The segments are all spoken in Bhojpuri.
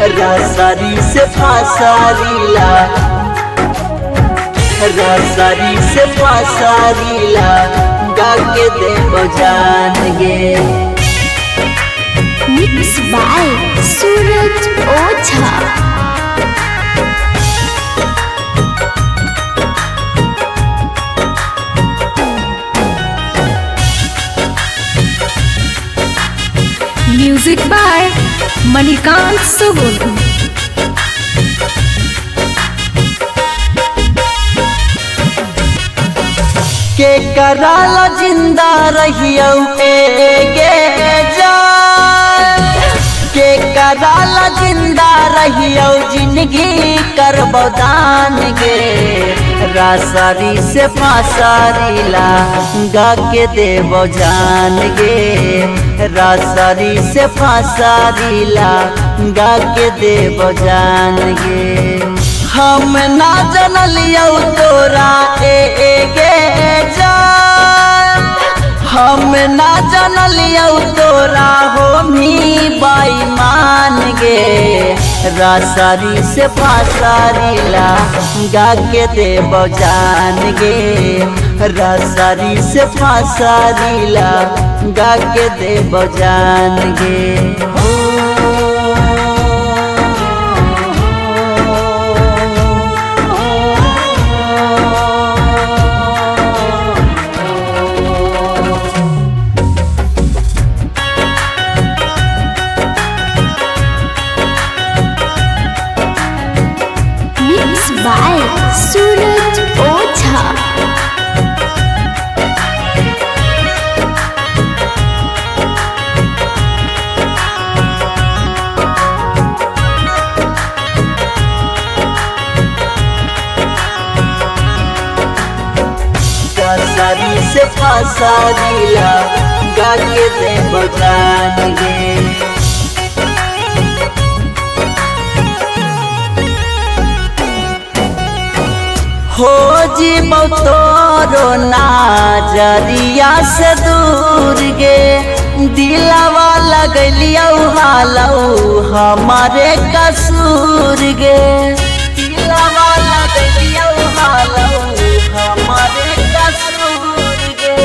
रसारी से फासारीला, रसारी से फासारीला गा के दे बजान गे। Mix by Suraj Ojha. Music by Manikant Sugun. के कराला जिंदा रहियो गे जान, के कराला जिंदा रहियो जिंदगी करबो दान गे। रसारी से फासारीला गा के देबो जान गे। रसारी से फासारीला गा के देबो जान गे। हम ना जनलियो तोरा गे जान, हम ना जनलियो तोरा हो मी बेईमान गे। रसारी से फासारीला गा के देबो जान गे। रसारी से फासारीला गा के देबो जान गे। मिक्स बाय सूरज ओझा। रसारी से फासारीला गा के देबो जान गे। हो जीबो तोरो नजरिया से दूर गे। दिलवा लगलियो हालौ हमारे कसूर गे। दिलवा लगलियो हालौ हमारे कसूर गे।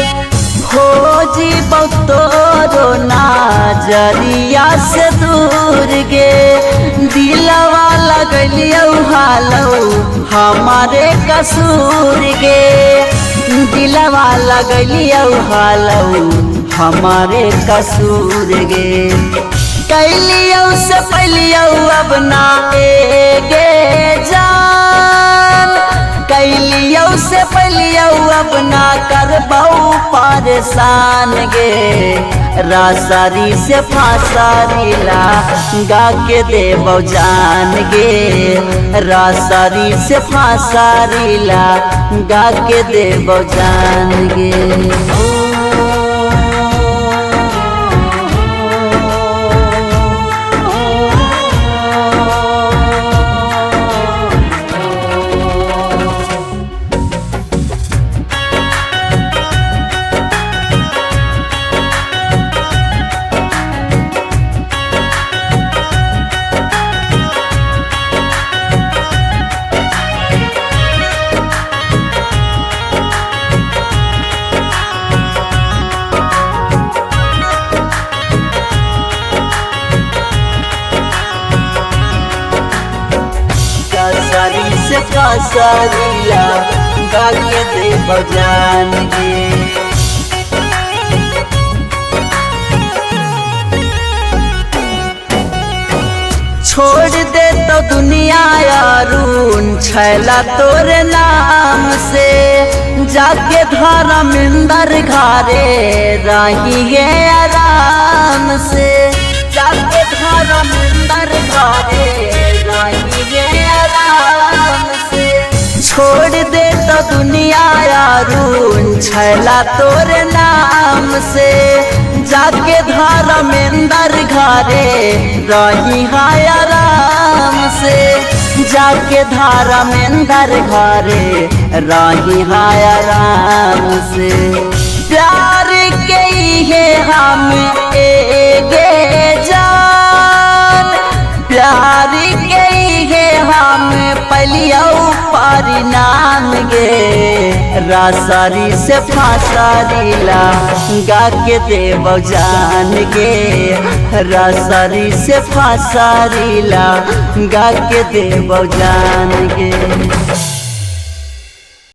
हो जीबो तोरो नजरिया से दूर गे। दिलवा लगलियो हालौ हमारे कसूर गे। दिलवा लगलियो हालौ हमारे कसूर गे। कैलियो से पहलियो अब ना गे जान, कैलियो से पहलियो अब ना करबौ परेशान गे। रसारी से फासारीला गा के देबो जान गे। रसारी से फासारीला गा के देबो जान गे। रसारी से फासारीला गा के देबो जान गे। छोड़ दे तो दुनिया यारून छैला तोरे नाम से। जाके धर्मेंद्र घरे रहिए आराम से। जाके धर्मेंद्र घरे रहिए आराम से। छोड़ दे तो दुनिया यारून छैला तोरे नाम से। जाके धर्मेंद्र घरे रही आराम से। जाके धर्मेंद्र घरे रही आराम से। प्यार के ही हम गे जान, प्यार परिणाम गे रासारी से फासारीला गा के देव जान गे रासारी से फासारीला गा के देव जान गे।